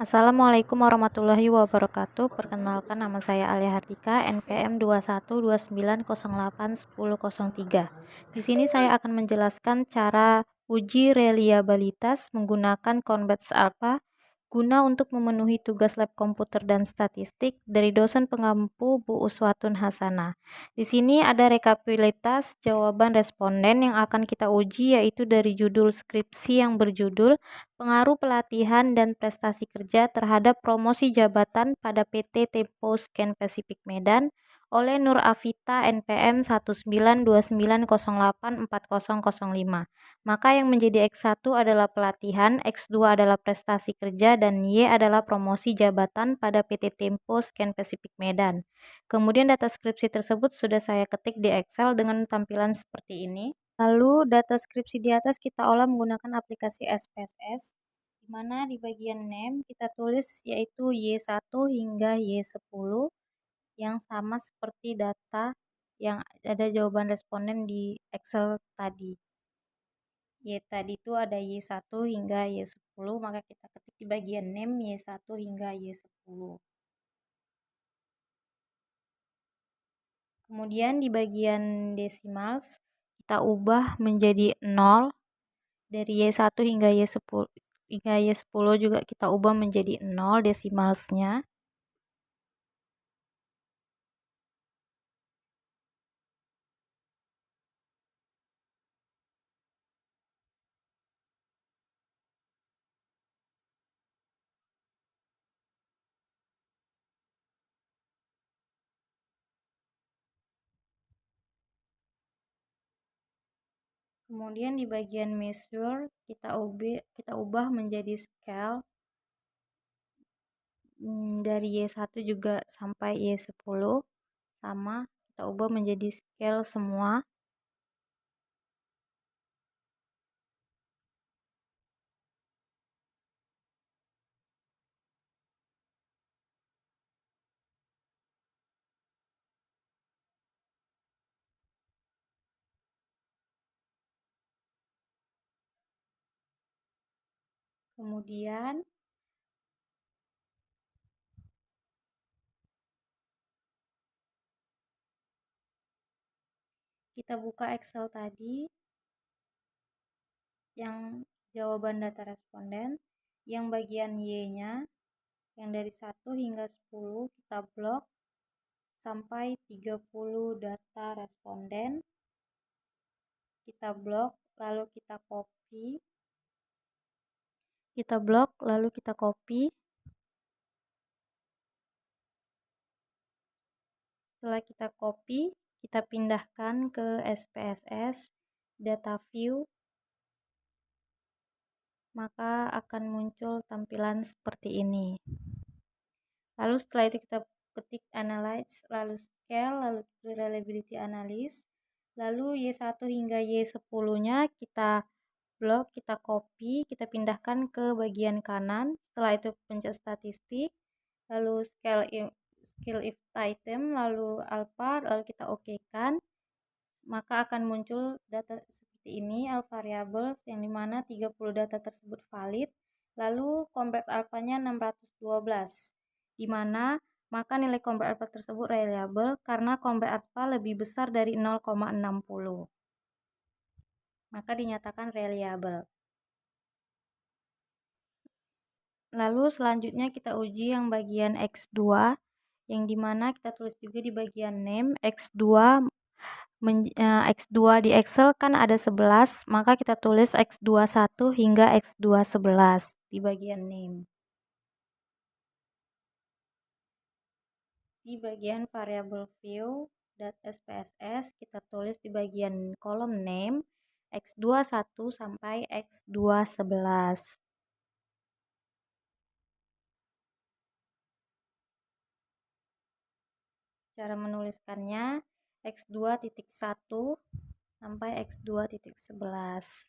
Assalamualaikum warahmatullahi wabarakatuh. Perkenalkan, nama saya Alia Hardika, NPM 2129081003. Di sini saya akan menjelaskan cara uji reliabilitas menggunakan Convex Alpha guna untuk memenuhi tugas lab komputer dan statistik dari dosen pengampu Bu Uswatun Hasanah. Di sini ada rekapitulasi jawaban responden yang akan kita uji, yaitu dari judul skripsi yang berjudul Pengaruh Pelatihan dan Prestasi Kerja terhadap Promosi Jabatan pada PT Tempo Scan Pacific Medan oleh Nur Afita NPM 19290840005. Maka yang menjadi X1 adalah pelatihan, X2 adalah prestasi kerja, dan Y adalah promosi jabatan pada PT Tempo Scan Pacific Medan. Kemudian data skripsi tersebut sudah saya ketik di Excel dengan tampilan seperti ini. Lalu data skripsi di atas kita olah menggunakan aplikasi SPSS, di mana di bagian name kita tulis yaitu Y1 hingga Y10 yang sama seperti data yang ada jawaban responden di Excel tadi. Y tadi itu ada Y1 hingga Y10, maka kita ketik di bagian name Y1 hingga Y10. Kemudian di bagian decimals kita ubah menjadi 0. Dari Y1 hingga Y10 juga kita ubah menjadi 0 desimalsnya. Kemudian di bagian measure kita ubah menjadi scale, dari Y1 juga sampai Y10 sama, kita ubah menjadi scale semua. Kemudian kita buka Excel tadi yang jawaban data responden, yang bagian Y-nya yang dari 1 hingga 10 kita blok sampai 30 data responden. Kita blok lalu kita copy. Setelah kita copy, kita pindahkan ke SPSS data view, maka akan muncul tampilan seperti ini. Lalu setelah itu kita ketik analyze, lalu scale, lalu reliability analysis, lalu Y1 hingga Y10-nya kita blok, kita copy, kita pindahkan ke bagian kanan. Setelah itu pencet statistik, lalu skill if item, lalu alpha, lalu kita oke-kan, maka akan muncul data seperti ini, alpha variables, yang dimana 30 data tersebut valid, lalu complex alphanya 612, dimana maka nilai complex alpha tersebut reliable karena complex alpha lebih besar dari 0,60, maka dinyatakan reliable. Lalu selanjutnya kita uji yang bagian X2, yang dimana kita tulis juga di bagian name X2 X2 di Excel kan ada 11, maka kita tulis X21 hingga X211 di bagian name. Di bagian variable view .spss kita tulis di bagian kolom name X21 sampai X211. Cara menuliskannya X2.1 sampai X2.11.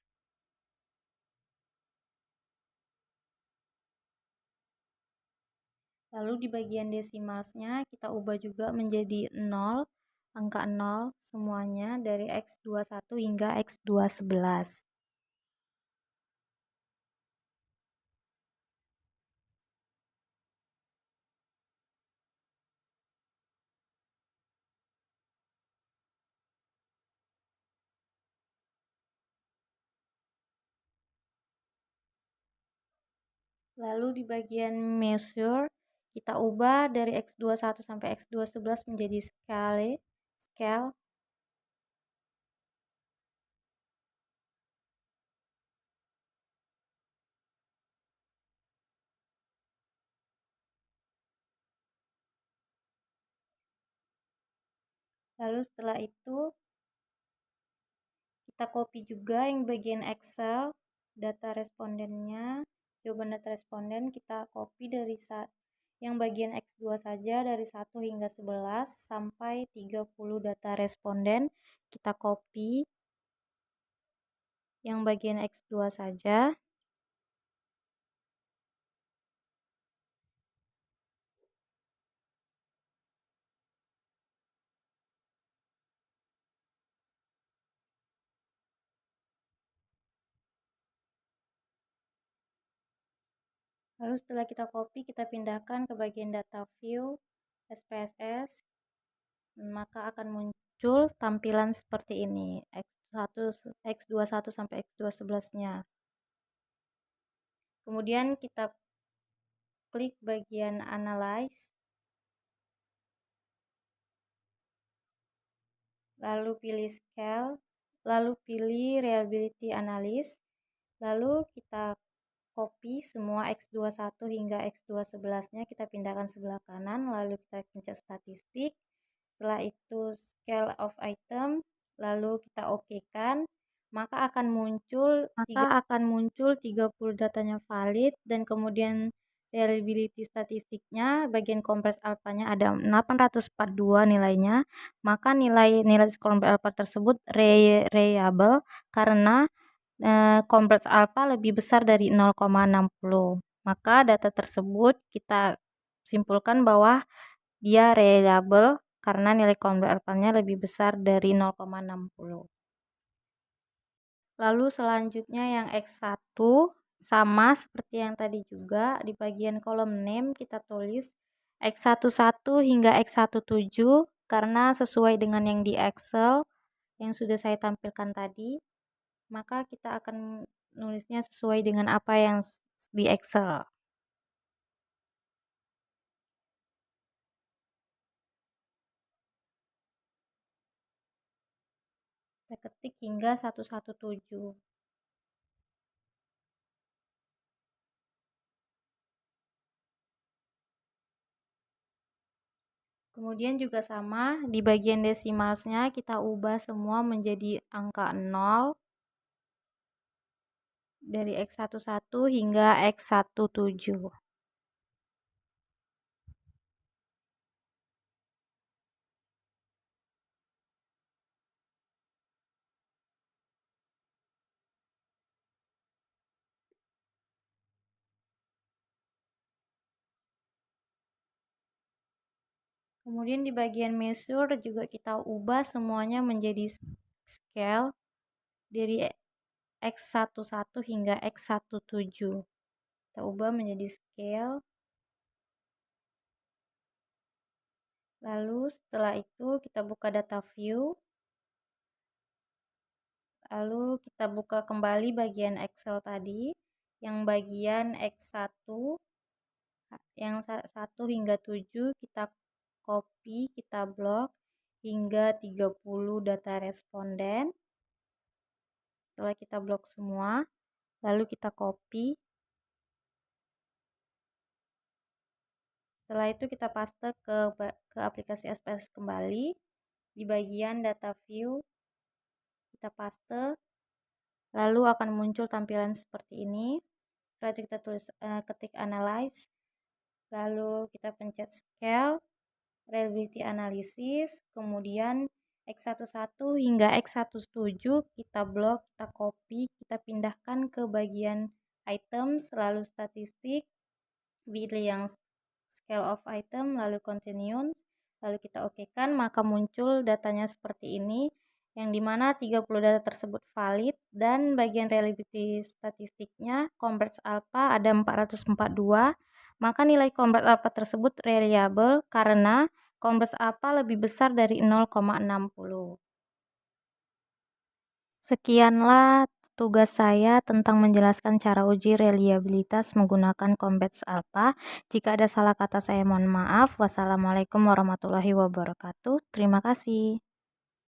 Lalu di bagian desimalsnya kita ubah juga menjadi 0, angka 0 semuanya dari X21 hingga X211. Lalu di bagian measure kita ubah dari X21 sampai X211 menjadi scale. Lalu setelah itu kita copy juga yang bagian Excel, data respondennya, jawaban data responden kita copy dari yang bagian X2 saja dari 1 hingga 11 sampai 30 data responden kita copy yang bagian X2 saja. Lalu setelah kita copy, kita pindahkan ke bagian data view SPSS, maka akan muncul tampilan seperti ini, X21 sampai X211-nya. Kemudian kita klik bagian Analyze, lalu pilih Scale, lalu pilih Reliability Analysis, lalu kita copy semua X21 hingga X211-nya, kita pindahkan sebelah kanan, lalu kita pencet statistik. Setelah itu scale of item, lalu kita oke-kan, maka akan muncul 30 datanya valid, dan kemudian reliability statistiknya bagian compress alpha-nya ada 842 nilainya, maka nilai compress alpha tersebut reliable karena compress alpha lebih besar dari 0,60. Maka data tersebut kita simpulkan bahwa dia reliable karena nilai compress alpha-nya lebih besar dari 0,60. Lalu selanjutnya yang X1 sama seperti yang tadi juga, di bagian kolom name kita tulis X11 hingga X17 karena sesuai dengan yang di Excel yang sudah saya tampilkan tadi, maka kita akan nulisnya sesuai dengan apa yang di Excel. Kita ketik hingga 117. Kemudian juga sama, di bagian desimalsnya kita ubah semua menjadi angka 0 dari X11 hingga X17. Kemudian di bagian measure juga kita ubah semuanya menjadi scale dari X11 hingga X17. Kita ubah menjadi scale. Lalu setelah itu kita buka data view. Lalu kita buka kembali bagian Excel tadi, yang bagian X1, yang 1 hingga 7 kita copy, kita blok hingga 30 data responden. Setelah kita blok semua, lalu kita copy. Setelah itu kita paste ke aplikasi SPSS kembali. Di bagian data view kita paste, lalu akan muncul tampilan seperti ini. Setelah itu kita ketik analyze, lalu kita pencet scale, reliability analysis, kemudian X11 hingga X17 kita blok, kita copy, kita pindahkan ke bagian items, lalu statistik, pilih yang scale of item, lalu continue, lalu kita oke-kan, maka muncul datanya seperti ini, yang dimana 30 data tersebut valid, dan bagian reliability statistiknya compress alpha ada 442, maka nilai compress alpha tersebut reliable karena compress alpha lebih besar dari 0,60. Sekianlah tugas saya tentang menjelaskan cara uji reliabilitas menggunakan Combats Alpha. Jika ada salah kata saya mohon maaf. Wassalamualaikum warahmatullahi wabarakatuh. Terima kasih.